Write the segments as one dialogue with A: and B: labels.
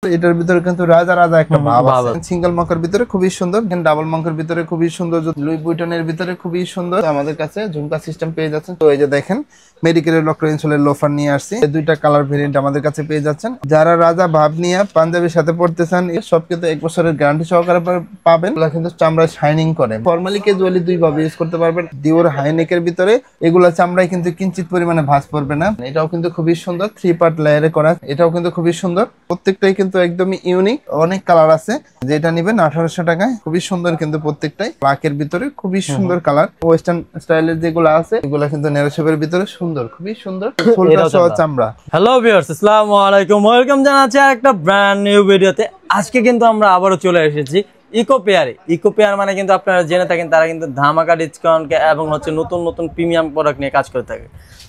A: এটার ভিতরে কিন্তু রাজা রাজা একটা ভাব আছে। সিঙ্গেল মঙ্কের ভিতরে খুবই সুন্দর, ডাবল মঙ্কের ভিতরে খুবই সুন্দর, লুই বুইটনের ভিতরে খুবই সুন্দর। আমাদের কাছে ঝুমকা সিস্টেম পেয়ে যাচ্ছেন। তো এই যে দেখেন মেডিকেলের লক্ষ্য ইনসোলের লোফার নিয়ে আসছি, এই দুইটা কালার ভেরিয়েন্ট আমাদের কাছে পেয়ে যাচ্ছেন। যারা রাজা ভাব নিয়ে পাঞ্জাবির সাথে পড়তে চান, সব কিন্তু 1 বছরের গ্যারান্টি সহকারে পাবেন। এগুলা কিন্তু চামড়ায় শাইনিং করে, ফর্মালি ক্যাজুয়ালি দুই ভাবে ইউজ করতে পারবেন। ডিওর হাইনেকের ভিতরে এগুলা চামড়ায় কিন্তু কিঞ্চিত পরিমাণে ভাঁজ পড়বে না। এটাও কিন্তু খুবই সুন্দর, 3 পার্ট লেয়ারে করা, এটাও কিন্তু খুবই সুন্দর। প্রত্যেকটাই কিন্তু একদমই ইউনিক, অনেক কালার আছে। যেটা নিবেন 1800 টাকায়, খুবই সুন্দর কিন্তু প্রত্যেকটাই। ব্ল্যাকের ভিতরে খুবই সুন্দর কালার। ওয়েস্টার্ন স্টাইলের যেগুলো আছে এগুলা কিন্তু নেরোশেপের ভিতরে সুন্দর, খুবই সুন্দর ফুলটা সহ চামড়া।
B: হ্যালো ভিউয়ার্স, আসসালামু আলাইকুম, ওয়েলকাম জানাচ্ছি একটা ব্র্যান্ড নিউ ভিডিওতে। আজকে কিন্তু আমরা আবারও চলে এসেছি ইকো পেয়ারে। ইকো পেয়ার মানে কিন্তু আপনারা জেনে থাকেন, তারা কিন্তু ধামাকা ডিসকাউন্ট এবং হচ্ছে নতুন নতুন প্রিমিয়াম প্রোডাক্ট নিয়ে কাজ করে থাকে।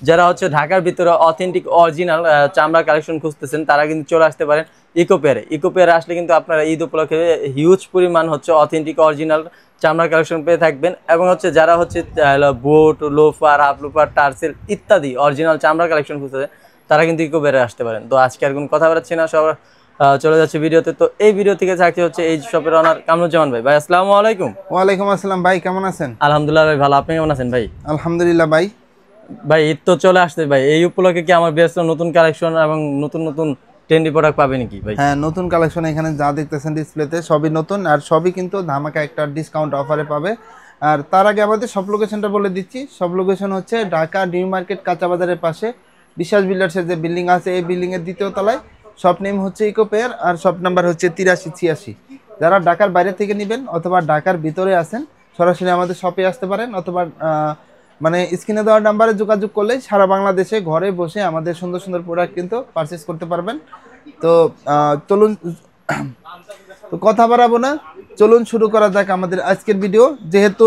B: যারা হচ্ছে ঢাকার ভিতরে অথেন্টিক অরিজিনাল চামড়া কালেকশন খুঁজতেছেন, তারা কিন্তু চলে আসতে পারেন ইকো পেয়ারে। ইকো পেয়ারে আসলে কিন্তু আপনারা ঈদ উপলক্ষে হিউজ পরিমাণ হচ্ছে অথেন্টিক অরিজিনাল চামড়ার কালেকশন পেয়ে থাকবেন। এবং হচ্ছে যারা হচ্ছে বুট, লোফার, হাফ লোফার, টার্সেল ইত্যাদি অরিজিনাল চামড়ার কালেকশন খুঁজতেছেন, তারা কিন্তু ইকো পেয়ারে আসতে পারেন। তো আজকে আর কোনো কথা বলাচ্ছি না, সবার চলে যাচ্ছে ভিডিওতে। তো এই ভিডিও থেকে থাকতে হচ্ছে এই শপের অনার কামরুজ্জামান ভাই। ভাই আসসালামু আলাইকুম।
A: ওয়ালাইকুম আসসালাম ভাই, কেমন আছেন?
B: আলহামদুলিল্লাহ ভাই, ভালো। আপনি কেমন আছেন ভাই?
A: আলহামদুলিল্লাহ ভাই।
B: ভাই ঈদ তো চলে আসছে ভাই, এই উপলক্ষে কি আমার বেস্ট নতুন কালেকশন এবং নতুন নতুন ট্রেন্ডি প্রোডাক্ট পাবে নাকি ভাই?
A: হ্যাঁ, নতুন কালেকশন এখানে যা দেখতেছেন ডিসপ্লেতে সবই নতুন, আর সবই কিন্তু ধামাকা একটা ডিসকাউন্ট অফারে পাবে। আর তার আগে আমাদের সব লোকেশনটা বলে দিচ্ছি। সব লোকেশন হচ্ছে ঢাকা নিউ মার্কেট কাঁচা বাজারের পাশে বিশ্বাস বিল্ডার্সের যে বিল্ডিং আছে, এই বিল্ডিং এর 2য় তলায়। শপ নেম হচ্ছে ইকো পেয়ার, আর শপ নাম্বার হচ্ছে 8386। যারা ঢাকার বাইরে থেকে নেবেন অথবা ঢাকার ভিতরে আছেন, সরাসরি আমাদের শপে আসতে পারেন, অথবা মানে স্ক্রিনে দেওয়ার নাম্বারে যোগাযোগ করলে সারা বাংলাদেশে ঘরে বসে আমাদের সুন্দর সুন্দর প্রোডাক্ট কিন্তু পারচেস করতে পারবেন। তো চলুন, তো কথা বাড়াবো না, চলুন শুরু করা যাক আমাদের আজকের ভিডিও। যেহেতু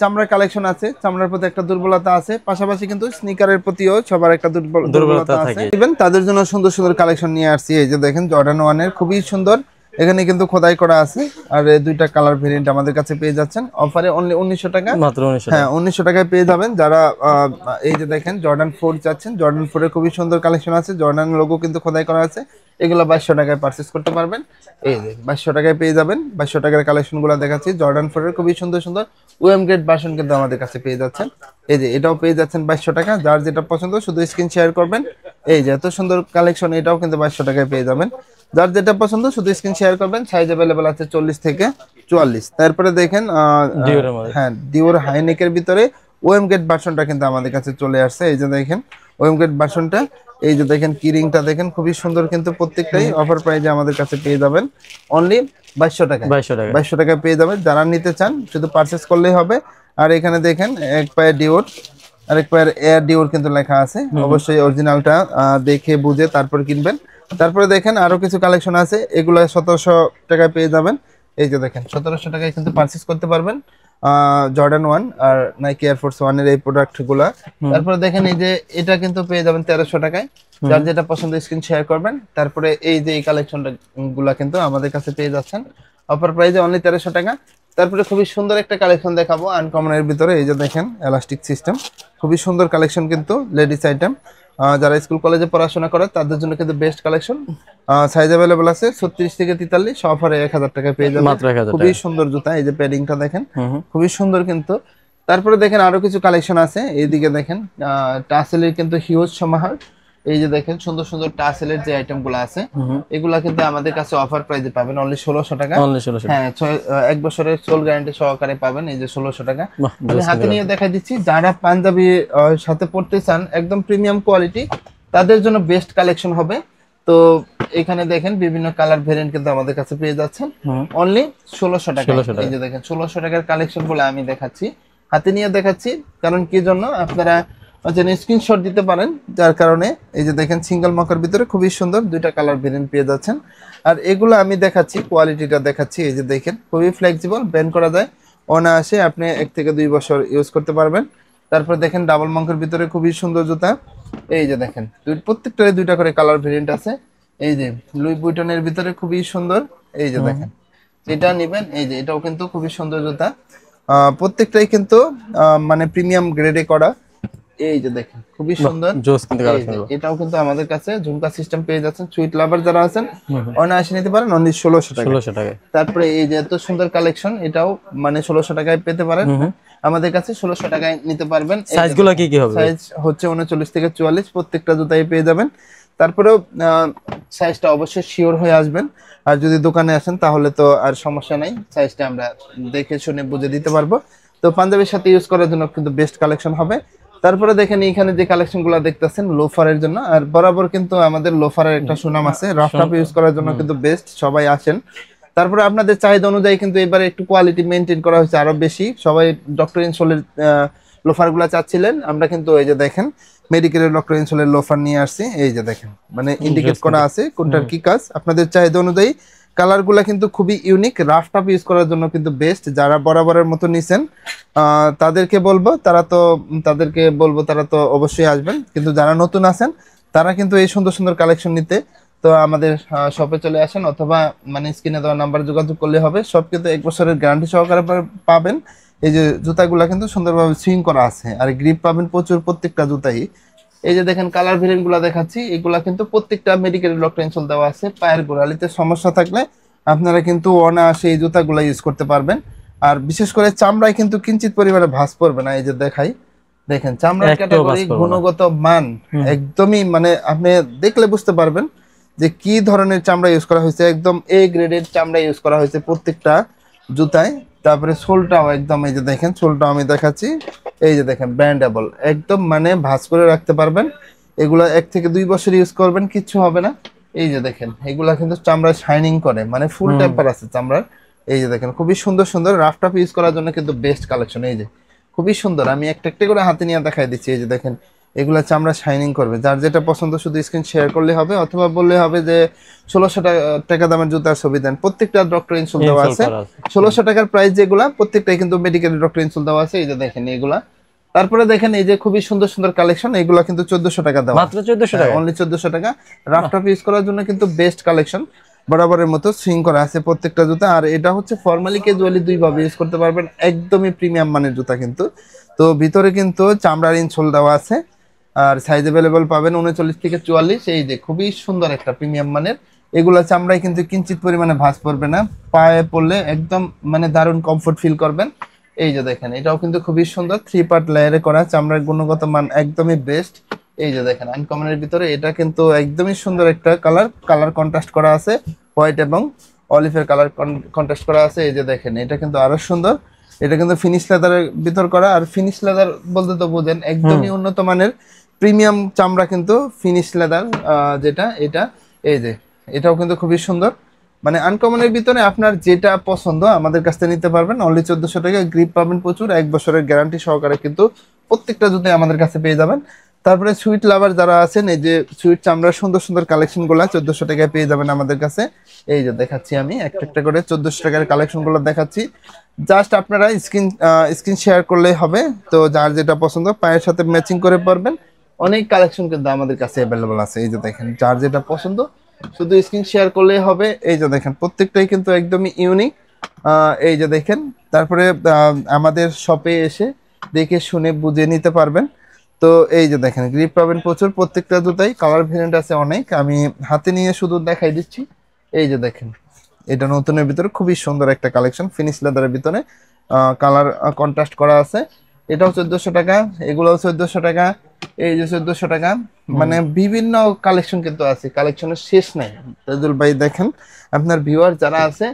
A: চামড়ার কালেকশন আছে, চামড়ার প্রতি একটা দুর্বলতা আছে, পাশাপাশি কিন্তু স্নিকারের প্রতিও সবার একটা দুর্বলতা আছে। তাদের জন্য সুন্দর সুন্দর কালেকশন নিয়ে আসছি। এই যে দেখেন জর্ডান 1 এর খুবই সুন্দর, এখানে কিন্তু খোদাই করা আছে। আর এই দুইটা কালার ভেরিয়েন্ট আমাদের কাছে পেয়ে যাচ্ছেন অফারে অনলি 1900 টাকা, মাত্র 1900। হ্যাঁ, 1900 টাকায় পেয়ে যাবেন। যারা এই যে দেখেন জর্ডান 4 চাচ্ছেন, জর্ডান 4 এর খুবই সুন্দর কালেকশন আছে, জর্ডান লোগো কিন্তু খোদাই করা আছে। এগুলো 2200 টাকায় পারচেস করতে পারবেন। এই যে 2200 টাকায় পেয়ে যাবেন। 2200 টাকার কালেকশনগুলো দেখাচ্ছি। জর্ডান 4 এর খুবই সুন্দর সুন্দর ওএম গ্রেড ভার্সন কিন্তু আমাদের কাছে পেয়ে যাচ্ছেন। এই যে এটাও পেয়ে যাচ্ছেন 2200 টাকা। যার যেটা পছন্দ শুধু স্ক্রিন শেয়ার করবেন। এই যে এত সুন্দর কালেকশন, এটাও কিন্তু 2200 টাকায় পেয়ে যাবেন। যার যেটা পছন্দ শুধু স্ক্রিন শেয়ার করবেন। সাইজ अवेलेबल আছে 40 থেকে 44। তারপরে দেখেন হ্যাঁ, ডিওর হাইনেকের ভিতরে ওএম গ্রেড ভার্সনটা কিন্তু আমাদের কাছে চলে আসছে। এই যে দেখেন ওএম গ্রেড ভার্সনটা, এই যে দেখেন কিরিংটা দেখেন খুবই সুন্দর, কিন্তু প্রত্যেকটাই অফার প্রাইজে আমাদের কাছে পেয়ে যাবেন অনলি 2200 টাকা। 2200 টাকায় পেয়ে যাবেন। যারা নিতে চান শুধু পারচেস করলেই হবে। আর এখানে দেখেন এক পায়ে ডিওর আর এক পায়ের এয়ার ডিওর কিন্তু লেখা আছে। অবশ্যই অরিজিনালটা দেখে বুঝে তারপর কিনবেন। তারপরে দেখেন আরো কিছু কালেকশন আছে, এগুলো 1700 টাকায় পেয়ে যাবেন। এই যে দেখেন 1700 টাকায় কিন্তু পারচেস করতে পারবেন জর্ডান 1 আর নাইকি এয়ারফোর্স 1 এর এই প্রোডাক্ট গুলা। তারপরে দেখেন এই যে এটা কিন্তু পেয়ে যাবেন 1300 টাকায়। যার যেটা পছন্দ স্ক্রিন শেয়ার করবেন। তারপরে এই যে এই কালেকশনটা গুলা কিন্তু আমাদের কাছে পেয়ে যাচ্ছেন অফার প্রাইসে অনলি 1300 টাকা। তারপরে খুবই সুন্দর একটা কালেকশন দেখাবো আনকমনের ভিতরে। এই যে দেখেন এলাস্টিক সিস্টেম, খুবই সুন্দর কালেকশন কিন্তু লেডিস আইটেম। যারা স্কুল কলেজে পড়াশোনা করে তাদের জন্য কিন্তু বেস্ট কালেকশন। সাইজ अवेलेबल আছে 36 থেকে 43, অফারে 1000 টাকায় পেয়ে যাবেন। খুবই সুন্দর জুতা, এই যে প্যাডিংটা দেখেন খুবই সুন্দর কিন্তু। তারপরে দেখেন আরো কিছু কালেকশন আছে। এইদিকে দেখেন টাসেলের কিন্তু হিউজ সমাহার। এই যে দেখেন সুন্দর সুন্দর টাসেলের যে আইটেমগুলো আছে, এগুলা কিন্তু আমাদের কাছে অফার প্রাইসে পাবেন অনলি 1600 টাকা। হ্যাঁ, 1 বছরের সোল গ্যারান্টি সহকারে পাবেন। এই যে 1600 টাকা আমি হাতে নিয়ে দেখাই দিচ্ছি। যারা পাঞ্জাবি সাথে পড়তে চান একদম প্রিমিয়াম কোয়ালিটি, তাদের জন্য বেস্ট কালেকশন হবে। তো এখানে দেখেন বিভিন্ন কালার ভেরিয়েন্ট কিন্তু আমাদের কাছে পেয়ে যাচ্ছেন অনলি 1600 টাকা। এই যে দেখেন 1600 টাকার কালেকশন গুলো আমি দেখাচ্ছি, হাতে নিয়ে দেখাচ্ছি। কারণ কি জন্য আপনারা স্ক্রিনশট দিতে পারেন, যার কারণে এই যে দেখেন সিঙ্গেল মকের ভিতরে খুবই সুন্দর দুইটা কালার ভেরিয়েন্ট পেয়ে যাচ্ছেন। আর এগুলো আমি দেখাচ্ছি, কোয়ালিটিটা দেখাচ্ছি। এই যে দেখেন খুবই ফ্লেক্সিবল, ব্যান্ড করা যায় অনায়াসে, আপনি 1 থেকে 2 বছর ইউজ করতে পারবেন। তারপর দেখেন ডাবল মঙ্কের ভিতরে খুবই সুন্দর জুতা। এই যে দেখেন প্রত্যেকটারে 2টা করে কালার ভেরিয়েন্ট আছে। এই যে লুই বুইটনের ভিতরে খুবই সুন্দর। এই যে দেখেন যেটা নেবেন, এই যে এটাও কিন্তু খুবই সুন্দর জুতা। প্রত্যেকটাই কিন্তু মানে প্রিমিয়াম গ্রেডে করা। এই যে দেখেন খুবই সুন্দর
B: জোস কিন্তু
A: এই
B: কালেকশন
A: যে, এটাও কিন্তু আমাদের কাছে ঝুমকা সিস্টেম পেয়ে যাচ্ছেন। সুইট লাভার যারা আছেন অনায়াসে নিতে পারেন অনলি 1600 টাকা।
B: 1600 টাকায়।
A: তারপরে এই যে এত সুন্দর কালেকশন, এটাও মানে 1600 টাকায় পেতে পারেন আমাদের কাছে। 1600 টাকায় নিতে পারবেন।
B: সাইজগুলো কি কি হবে?
A: সাইজ হচ্ছে 39 থেকে 44, প্রত্যেকটা জুতাই পেয়ে যাবেন। তারপরেও সাইজটা অবশ্যই শিওর হয়ে আসবেন। আর যদি দোকানে আসেন তাহলে তো আর সমস্যা নাই, সাইজটা আমরা দেখে শুনে বুঝে দিতে পারবো। তো পাঞ্জাবির সাথে ইউজ করার জন্য কিন্তু বেস্ট কালেকশন হবে। তারপরে দেখেন এখানে যে কালেকশন গুলো দেখতেছেন লোফারের জন্য, আর বরাবর কিন্তু আমাদের লোফারের একটা সুনাম আছে, রাফ টাফ ইউজ করার জন্য কিন্তু বেস্ট, সবাই আসেন। তারপরে আপনাদের চাহিদা অনুযায়ী কিন্তু এবারে একটু কোয়ালিটি মেনটেন করা হয়েছে আরো বেশি। সবাই ডক্টর ইনসোলের লোফার গুলা চাচ্ছিলেন, আমরা কিন্তু এই যে দেখেন মেডিকেলের ডক্টর ইনসোলের লোফার নিয়ে আসছি। এই যে দেখেন মানে ইন্ডিকেট করা আছে কোনটার কি কাজ। আপনাদের চাহিদা অনুযায়ী কালার গুলা কিন্তু খুবই ইউনিক, রাফ টাফ ইউজ করার জন্য কিন্তু বেস্ট। যারা বরাবরের মতো নিছেন তাদেরকে বলবো তারা তো অবশ্যই আসবেন, কিন্তু যারা নতুন আছেন তারা কিন্তু এই সুন্দর সুন্দর কালেকশন নিতে তো আমাদের শপে চলে আসেন, অথবা মানে স্ক্রিনে দেওয়া নাম্বার যোগাযোগ করলে হবে। সব কিন্তু 1 বছরের গ্যারান্টি সহকারে পাবেন। এই যে জুতাগুলা কিন্তু সুন্দরভাবে সুইং করা আছে, আর গ্রিপ পাবেন প্রচুর প্রত্যেকটা জুতাই। এই যে দেখেন কালার ভেরিয়েন্ট গুলা দেখাচ্ছি, এগুলা কিন্তু প্রত্যেকটা মেডিকেল ডক্টর ইনসোল দেওয়া আছে। পায়ের গোড়ালিতে সমস্যা থাকলে আপনারা কিন্তু অনায়াসে এই জুতাগুলা ইউজ করতে পারবেন। আর বিশেষ করে চামড়ায় কিন্তু কিঞ্চিত পরিমাণে ভাঁজ পড়বে না। এই যে দেখাই, দেখেন চামড়ার ক্যাটাগরি, গুণগত মান একদমই মানে আপনি দেখলে বুঝতে পারবেন যে কি ধরনের চামড়া ইউজ করা হয়েছে। একদম এ গ্রেডের চামড়া ইউজ করা হয়েছে প্রত্যেকটা জুতায়। তারপরে সোলটাও একদম, এই যে দেখেন সোলটাও আমি দেখাচ্ছি, এই যে দেখেন ব্যান্ডেবল, একদম মানে ভাঁজ করে রাখতে পারবেন। এগুলা 1 থেকে 2 বছর ইউজ করবেন, কিচ্ছু হবে না। এই যে দেখেন এগুলা কিন্তু চামড়া শাইনিং করে, মানে ফুল টেম্পার আছে চামড়ার। এই যে দেখেন খুবই সুন্দর সুন্দর রাফ টাফ ইউজ করার জন্য কিন্তু বেস্ট কালেকশন। এই যে খুবই সুন্দর, আমি একটা একটা করে হাতে নিয়ে দেখাই দিচ্ছি। এই যে দেখেন এগুলা চামড়া শাইনিং করবে। যার যেটা পছন্দ শুধু স্ক্রিন শেয়ার করলে হবে, অথবা বললে হবে যে 1600 টাকা দামের জুতার ছবি দেন। প্রত্যেকটা ডক্টর ইনসোল দেওয়া আছে। 1600 টাকার প্রাইস যেগুলা প্রত্যেকটাই কিন্তু মেডিকেল ডক্টর ইনসোল দেওয়া আছে। এই যে দেখেন এগুলা। তারপরে দেখেন এই যে খুবই সুন্দর সুন্দর কালেকশন, এগুলা কিন্তু 1400 টাকা দেওয়া,
B: মাত্র 1400 টাকা,
A: অনলি 1400 টাকা। রাফ টাফ ইউজ করার জন্য কিন্তু বেস্ট কালেকশন, বরাবরের মতো সুইং করা আছে প্রত্যেকটা জুতা। আর এটা হচ্ছে ফর্মালি ক্যাজুয়ালি দুই ভাবে ইউজ করতে পারবেন, একদমই প্রিমিয়াম মানের জুতা কিন্তু। তো ভিতরে কিন্তু চামড়ার ইনসোল দেওয়া আছে, আর সাইজ अवेलेबल পাবেন 39 থেকে 44। এই যে খুবই সুন্দর একটা প্রিমিয়াম মানের, এগুলা চামড়ায় কিন্তু কিঞ্চিত পরিমাণে ভাঁজ পড়বে না, পায়ে পড়লে একদম মানে দারুণ কমফোর্ট ফিল করবেন। এই যে দেখেন এটাও কিন্তু খুবই সুন্দর, 3 পার্ট লেয়ারে করা, চামড়ার গুণগত মান একদমই বেস্ট। এই যে দেখেন আনকমনের ভিতরে এটা কিন্তু একদমই সুন্দর একটা কালার কন্ট্রাস্ট করা আছে, হোয়াইট এবং অলিভের কালার কন্ট্রাস্ট করা আছে। এই যে দেখেন এটা কিন্তু আরো সুন্দর, এটা কিন্তু ফিনিশ লেদারের ভিতর করা। আর ফিনিশ লেদার বলতে তো বোঝেন একদমই উন্নত মানের প্রিমিয়াম চামড়া কিন্তু ফিনিশ লেদার, যেটা এটা। এই যে এটাও কিন্তু খুবই সুন্দর, মানে আনকমনের ভিতরে আপনার যেটা পছন্দ আমাদের কাছ থেকে নিতে পারবেন। অনলি 1400 টাকা, গ্রিপ পাবেন প্রচুর, 1 বছরের গ্যারান্টি সহকারে কিন্তু প্রত্যেকটা জুতো আমাদের কাছে পেয়ে যাবেন। তারপরে সুইট লাভার যারা আছেন, এই যে সুইট চামড়ার সুন্দর সুন্দর কালেকশন গুলা 1400 টাকায় পেয়ে যাবেন আমাদের কাছে। এই যে দেখাচ্ছি আমি একটা একটা করে 1400 টাকার কালেকশন গুলো দেখাচ্ছি। জাস্ট আপনারা স্ক্রিন শেয়ার করলেই হবে। তো যার যেটা পছন্দ পায়ের সাথে ম্যাচিং করে পারবেন। অনেক কালেকশন কিন্তু আমাদের কাছে অ্যাভেলেবল আছে। এই যে দেখেন যার যেটা পছন্দ শুধু স্ক্রিন শেয়ার করলেই হবে। এই যে দেখেন প্রত্যেকটাই কিন্তু একদমই ইউনিক। এই যে দেখেন, তারপরে আমাদের শপে এসে দেখে শুনে বুঝে নিতে পারবেন। তো এই যে দেখেন গ্রিপ পাবেন প্রচুর, প্রত্যেকটা জুতাই কালার ভেরিয়েন্ট আছে অনেক, আমি হাতে নিয়ে শুধু দেখাই দিচ্ছি। এই যে দেখেন এটা নতুনের ভিতরে খুবই সুন্দর একটা কালেকশন, ফিনিশ লেদারের ভিতরে কালার কন্ট্রাস্ট করা আছে। এটাও 1400 টাকা, এগুলোও 1400 টাকা, এই যে 1400 টাকা। মানে বিভিন্ন কালেকশন কিন্তু আছে, কালেকশনের শেষ নাই। তাজুল ভাই দেখেন আপনার ভিউয়ার যারা আছে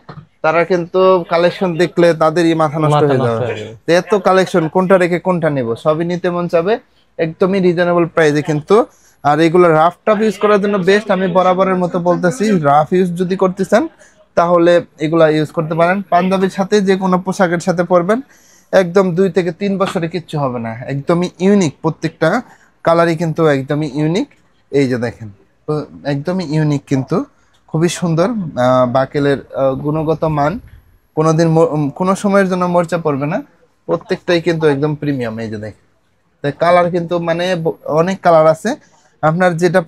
A: তারা কিন্তু কালেকশন দেখলে তাদেরই মাথা নষ্ট হয়ে যাবে, এত কালেকশন কোনটা রেখে কোনটা নেব, সবই নিতে মন চাবে একদমই রিজনেবল প্রাইসে কিন্তু। আর এগুলো রাফ টাফ ইউজ করার জন্য বেস্ট, আমি বরাবরের মতো বলতেছি রাফ ইউজ যদি করতে চান তাহলে এগুলা ইউজ করতে পারেন। পাঞ্জাবির সাথে যে কোনো পোশাকের সাথে পরবেন, একদম 2 থেকে 3 বছরে কিচ্ছু হবে না, একদমই ইউনিক। প্রত্যেকটা কালারই কিন্তু একদমই ইউনিক। এই যে দেখেন একদমই ইউনিক কিন্তু খুবই সুন্দর, বাকেলের গুণগত মান কোনোদিন কোনো সময়ের জন্য মরচা পড়বে না, প্রত্যেকটাই কিন্তু একদম প্রিমিয়াম। এই যে দেখেন কালার কিন্তু মানে অনেক কালার আছে, আপনার যেটা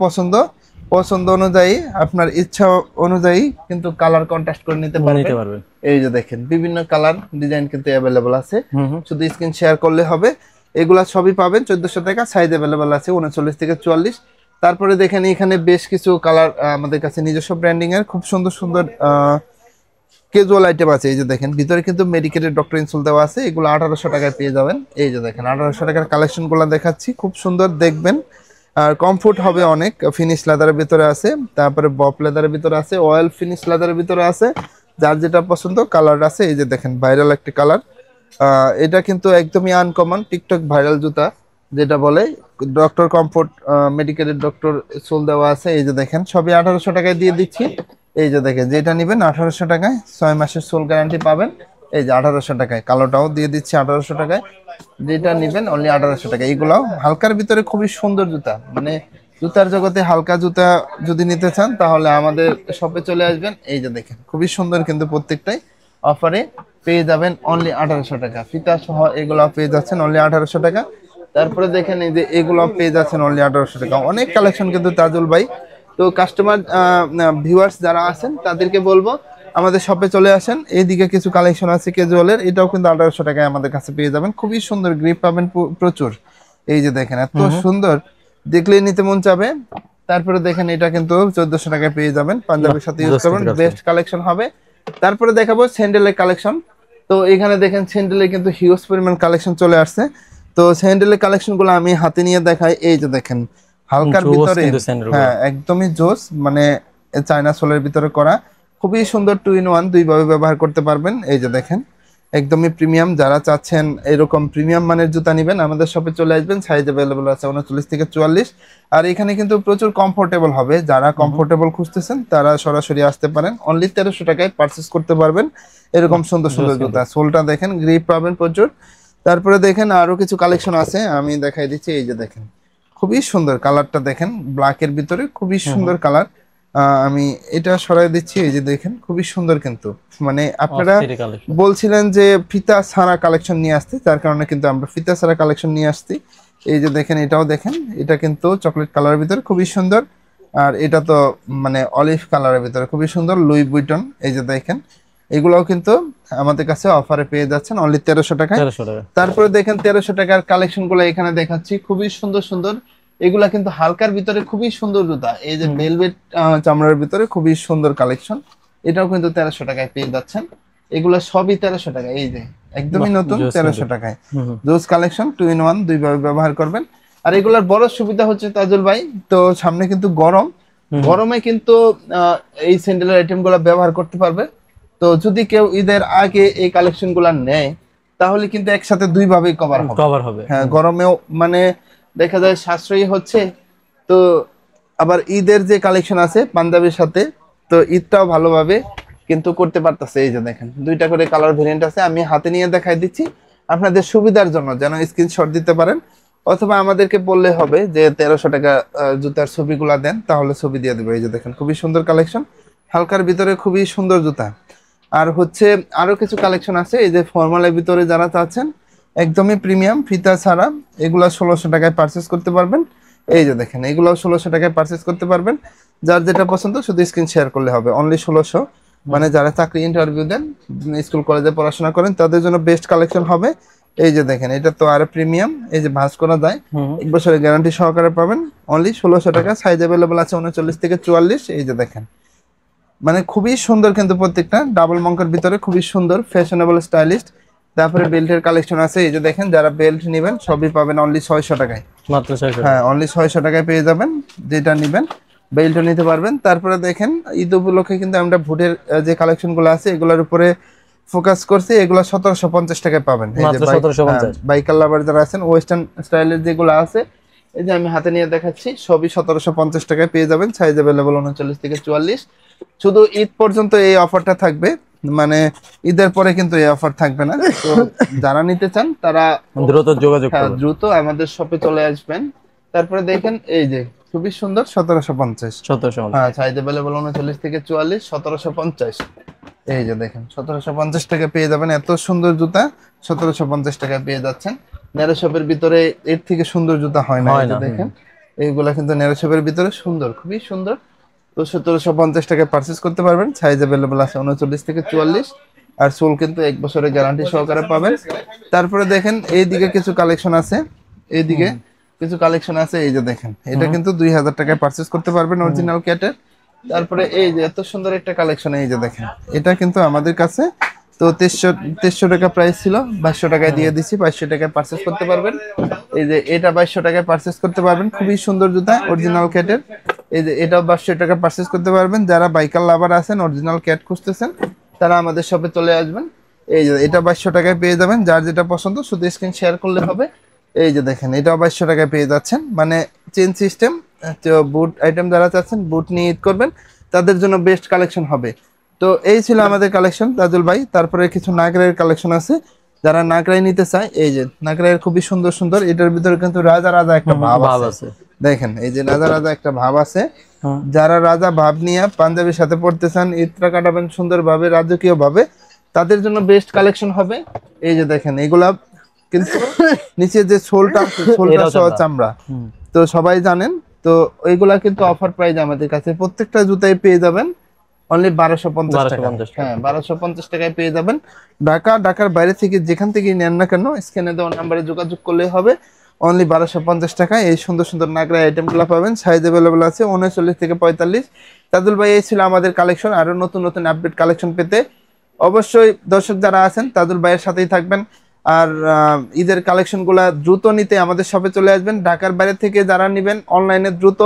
A: পছন্দ অনুযায়ী আপনার ইচ্ছা অনুযায়ী কিন্তু কালার কন্ট্রাস্ট করে নিতে পারবেন। এই যে দেখেন বিভিন্ন কালার ডিজাইন কিন্তু অ্যাভেলেবল আছে, শুধু স্ক্রিন শেয়ার করলে হবে। এগুলা সবই পাবেন 1400 টাকা, সাইজ অ্যাভেলেবল আছে 39 থেকে 44। তারপরে দেখেন এখানে বেশ কিছু কালার আমাদের কাছে নিজস্ব ব্র্যান্ডিং এর খুব সুন্দর সুন্দর ক্যাজুয়াল আইটেম আছে। এই যে দেখেন ভিতরে কিন্তু মেডিকেটেড ডক্টর ইনসোল দেওয়া আছে, এগুলো 1800 টাকায় পেয়ে যাবেন। এই যে দেখেন 1800 টাকার কালেকশনগুলো দেখাচ্ছি, খুব সুন্দর দেখবেন। আর কমফোর্ট হবে অনেক, ফিনিশ লেদারের ভিতরে আছে, তারপরে বপ লেদারের ভিতরে আছে, অয়েল ফিনিশ লেদারের ভিতরে আছে, যার যেটা পছন্দ কালার আছে। এই যে দেখেন ভাইরাল একটি কালার, এটা কিন্তু একদমই আনকমন টিকটক ভাইরাল জুতা যেটা বলে, ডক্টর কমফোর্ট মেডিকেলের ডক্টর সোল দেওয়া আছে। এই যে দেখেন সবই 1800 টাকায় দিয়ে দিচ্ছি। এই যে দেখেন যেটা নেবেন 1800 টাকায়, 6 মাসের সোল গ্যারান্টি পাবেন। এই যে 1800 টাকায়, কালোটাও দিয়ে দিচ্ছি 1800 টাকায়, যেটা নেবেন অনলি 1800 টাকা। এইগুলাও হালকার ভিতরে খুবই সুন্দর জুতা, মানে জুতার জগতে হালকা জুতা যদি নিতে চান তাহলে আমাদের শপে চলে আসবেন। এই যে দেখেন খুবই সুন্দর, কিন্তু প্রত্যেকটাই অফারে পেয়ে যাবেন অনলি 1800 টাকা। ফিতা সহ এগুলো পেয়ে যাচ্ছেন অনলি 1800 টাকা। তারপরে দেখেন এই যে এগুলো পেয়ে যাচ্ছেন অনলি 1800 টাকা। অনেক কালেকশন কিন্তু তাজুল ভাই। তো কাস্টমার ভিউয়ার্স যারা আছেন তাদেরকে বলবো আমাদের শপে চলে আসেন। এইদিকে কিছু কালেকশন আছে ক্যাজুয়ালের, এটাও কিন্তু 1800 টাকায় আমাদের কাছে পেয়ে যাবেন। খুবই সুন্দর গ্রিপ পাবেন প্রচুর। এই যে দেখেন এত সুন্দর, দেখলেই নিতে মন চাবে। তারপরে দেখেন এটা কিন্তু 1400 টাকায় পেয়ে যাবেন, পাঞ্জাবের সাথে ইউজ করবেন, বেস্ট কালেকশন হবে। তারপরে দেখাবো স্যান্ডেলের কালেকশন। তো এখানে দেখেন স্যান্ডেলের কিন্তু হিউজ পরিমাণ কালেকশন চলে আসছে। তো স্যান্ডেলের কালেকশন গুলো আমি হাতে নিয়ে দেখাই। এই যে দেখেন হালকার ভিতরে, হ্যাঁ একদমই জোস, মানে চায়না সোলের ভিতরে করা, খুবই সুন্দর, 2 in 1 দুই ভাবে ব্যবহার করতে পারবেন। এই যে দেখেন একদমই প্রিমিয়াম, যারা চাচ্ছেন এরকম প্রিমিয়াম মানের জুতা নেবেন আমাদের শপে চলে আসবেন। সাইজ অ্যাভেলেবল আছে 39 থেকে 44। আর এখানে কিন্তু প্রচুর কমফোর্টেবল হবে, যারা কমফোর্টেবল খুঁজতেছেন তারা সরাসরি আসতে পারেন। অনলি 1300 টাকায় পারচেস করতে পারবেন এরকম সুন্দর সুন্দর জুতা। সোলটা দেখেন গ্রিপ পাবেন প্রচুর। তারপরে দেখেন আরো কিছু কালেকশন আছে, আমি দেখাই দিচ্ছি। এই যে দেখেন খুবই সুন্দর কালারটা, দেখেন ব্ল্যাকের ভিতরে খুবই সুন্দর কালার। আমি এটা সরাই দিচ্ছি। এই যে দেখেন খুবই সুন্দর, কিন্তু মানে আপনারা বলছিলেন যে ফিতা ছাড়া কালেকশন নিয়ে আসতে, তার কারণে কিন্তু আমরা ফিতা ছাড়া কালেকশন নিয়ে আসছি। এই যে দেখেন এটাও দেখেন, এটা কিন্তু চকলেট কালারের ভিতরে খুবই সুন্দর। আর এটা তো মানে অলিভ কালারের ভিতরে খুবই সুন্দর, লুই বুইটন। এই যে দেখেন এগুলাও কিন্তু আমাদের কাছে অফারে পেয়ে যাচ্ছেন অনলি 1300 টাকায়। তারপরে দেখেন 1300 টাকার কালেকশন গুলো এখানে দেখাচ্ছি, খুবই সুন্দর সুন্দর। এগুলা কিন্তু হালকার ভিতরে খুবই সুন্দর জুতা। এই যে ভেলভেট চামড়ার ভিতরে খুবই সুন্দর কালেকশন, এটাও কিন্তু 1300 টাকায় পেয়ে যাচ্ছেন। এগুলা সবই 1300 টাকা। এই যে একদমই নতুন 1300 টাকায় জোস কালেকশন, 2 in 1 দুই ভাবে ব্যবহার করবেন। আর এগুলার বড় সুবিধা হচ্ছে তাজুল ভাই, তো সামনে কিন্তু গরম, গরমে কিন্তু এই স্যান্ডেলের আইটেম গুলা ব্যবহার করতে পারবে। তো যদি কেউ ঈদের আগে এই কালেকশন গুলা নেয় তাহলে কিন্তু একসাথে দুই ভাবেই কভার হবে। হ্যাঁ গরমেও মানে দেখা যায় সাশ্রয়ী হচ্ছে, তো আবার ঈদের যে কালেকশন আছে পাঞ্জাবির সাথে, তো ঈদটাও ভালোভাবে কিন্তু করতে পারতেছে। এই যে দেখেন দুইটা করে কালার ভেরিয়েন্ট আছে, আমি হাতে নিয়ে দেখাই দিচ্ছি আপনাদের সুবিধার জন্য, যেন স্ক্রিনশট দিতে পারেন, অথবা আমাদেরকে বললে হবে যে 1300 টাকা জুতার ছবিগুলা দেন, তাহলে ছবি দিয়ে দেবো। এই যে দেখেন খুবই সুন্দর কালেকশন, হালকার ভিতরে খুবই সুন্দর জুতা। আর হচ্ছে আরো কিছু কালেকশন আছে, এই যে ফর্মালের ভিতরে যারা চাচ্ছেন একদমই প্রিমিয়াম ফিতা ছাড়া, এগুলা 1600 টাকায় পারচেস করতে পারবেন। এই যে দেখেন এগুলাও 1600 টাকায় পারচেস করতে পারবেন, যার যেটা পছন্দ শুধু স্ক্রিন শেয়ার করলে হবে। অনলি 1600, মানে যারা চাকরি ইন্টারভিউ দেন, স্কুল কলেজে পড়াশোনা করেন, তাদের জন্য বেস্ট কালেকশন হবে। এই যে দেখেন এটা তো আরো প্রিমিয়াম, এই যে ভাঁজ করা যায়, 1 বছরের গ্যারান্টি সহকারে পাবেন অনলি 1600 টাকা। সাইজ অ্যাভেলেবল আছে 39 থেকে 44। এই যে দেখেন মানে খুবই সুন্দর, কিন্তু প্রত্যেকটা ডাবল মঙ্কের ভিতরে খুবই সুন্দর, ফ্যাশনেবল স্টাইলিস্ট। তারপরে বেল্টের কালেকশন আছে, এই যে দেখেন যারা বেল্ট নেবেন সবই পাবেন অনলি 600 টাকায়, মাত্র 600। হ্যাঁ অনলি 600 টাকায় পেয়ে যাবেন, যেটা নেবেন বেল্টও নিতে পারবেন। তারপরে দেখেন ঈদ উপলক্ষে কিন্তু আমরা ভুটের যে কালেকশন গুলো আছে এগুলোর উপরে ফোকাস করছি, এগুলো 1750 টাকায় পাবেন। এই যে বাইকার লাভার যারা আছেন, ওয়েস্টার্ন স্টাইলের যেগুলো আছে এই যে আমি হাতে নিয়ে দেখাচ্ছি, সবই 1750 টাকায় পেয়ে যাবেন। সাইজ অ্যাভেলেবল 39 থেকে 44। শুধু ঈদ পর্যন্ত এই অফারটা থাকবে, মানে ঈদের পরে কিন্তু এই অফার থাকবে না। তো যারা নিতে চান তারা দ্রুত যোগাযোগ করুন, দ্রুত আমাদের শপে চলে আসবেন। তারপরে দেখেন এই যে খুবই সুন্দর 1750, হ্যাঁ সাইজ অ্যাভেলেবল 39 থেকে 44, 1750। এই যে দেখেন 1750 টাকা পেয়ে যাবেন, এত সুন্দর জুতা 1750 টাকায় পেয়ে যাচ্ছেন। নেরো শপের ভিতরে এর থেকে সুন্দর জুতা হয় না। দেখেন এইগুলা কিন্তু নেরো শপের ভিতরে সুন্দর, খুবই সুন্দর। তো 1750 টাকায় পারচেস করতে পারবেন। সাইজ অ্যাভেলেবল আছে 39 থেকে 44। আর সোল কিন্তু 1 বছরের গ্যারান্টি সহকারে পাবেন। তারপরে দেখেন এইদিকে কিছু কালেকশন আছে, এইদিকে কিছু কালেকশন আছে, এই যে দেখেন এটা কিন্তু 2000 টাকায় পারচেজ করতে পারবেন অরিজিনাল ক্যাটের। তারপরে এই যে এত সুন্দর একটা কালেকশন, এই যে দেখেন এটা কিন্তু আমাদের কাছে তো 2300 টাকা প্রাইস ছিল, 2200 টাকায় দিয়ে দিছি, 2200 টাকায় পারচেজ করতে পারবেন। এই যে এটা 2200 টাকায় পারচেজ করতে পারবেন, খুবই সুন্দর জুতা অরিজিনাল ক্যাটের। এই যে এটাও 2200 টাকা পারচেজ করতে পারবেন। যারা বাইকার লাভার আছেন, অরিজিনাল ক্যাট খুঁজতেছেন, তারা আমাদের শপে চলে আসবেন। এই যে এটা 2200 টাকায় পেয়ে যাবেন, যার যেটা পছন্দ শুধু স্ক্রিন শেয়ার করলে হবে। এই যে দেখেন এটাও 2200 টাকায় পেয়ে যাচ্ছেন, মানে চেন সিস্টেম। তো বুট আইটেম যারা চাচ্ছেন বুট নিয়ে ঈদ করবেন, তাদের জন্য বেস্ট কালেকশন হবে। তো এই ছিল আমাদের কালেকশন তাজুল ভাই। তারপরে কিছু নাগরাইয়ের কালেকশন আছে, যারা নাগরাই নিতে চায়, এই যে নাগরাইয়ের খুবই সুন্দর সুন্দর, এটার ভিতরে কিন্তু রাজা রাজা একটা ভাব আছে। দেখেন এই যে রাজা রাজা একটা ভাব আছে। যারা রাজা ভাব নিয়ে পাঞ্জাবির সাথে পড়তে চান, ঈদটা কাটাবেন সুন্দরভাবে রাজকীয় ভাবে, তাদের জন্য বেস্ট কালেকশন হবে। এই যে দেখেন এগুলা কিন্তু নিচে যে সোলটা সহ চামড়া, তো সবাই জানেন। তো ওইগুলা কিন্তু অফার প্রাইস আমাদের কাছে প্রত্যেকটা জুতায় পেয়ে যাবেন অনলি 1250 টাকা। হ্যাঁ 1250 টাকায় পেয়ে যাবেন। ঢাকার বাইরে থেকে যেখান থেকে নেন না কেন, স্ক্রিনে দেওয়া নাম্বারে যোগাযোগ করলে হবে। অনলি 1250 টাকায় এই সুন্দর সুন্দর নাগরা আইটেমগুলো পাবেন। সাইজ অ্যাভেলেবল আছে 39 থেকে 45। তাজুল ভাই এই ছিল আমাদের কালেকশন। আরো নতুন নতুন আপডেট কালেকশন পেতে অবশ্যই দর্শক যারা আছেন তাজুল ভাইয়ের সাথেই থাকবেন। আর ঈদের কালেকশনগুলো দ্রুত নিতে আমাদের শপে চলে আসবেন। ঢাকার বাইরে থেকে যারা নেবেন অনলাইনে দ্রুত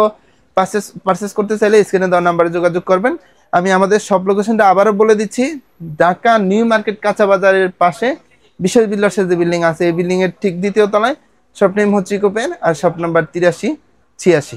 A: পারচেস করতে চাইলে স্ক্রিনে দেওয়া নাম্বারে যোগাযোগ করবেন। আমি আমাদের সব লোকেশনটা আবারও বলে দিচ্ছি, ঢাকা নিউ মার্কেট কাঁচা বাজারের পাশে বিশেষ বিল্ডার্সের যে বিল্ডিং আছে, এই বিল্ডিং এর ঠিক দ্বিতীয় তলায়। শপ নেম হচ্ছে ইকো পেয়ার আর শপ নাম্বার 8386।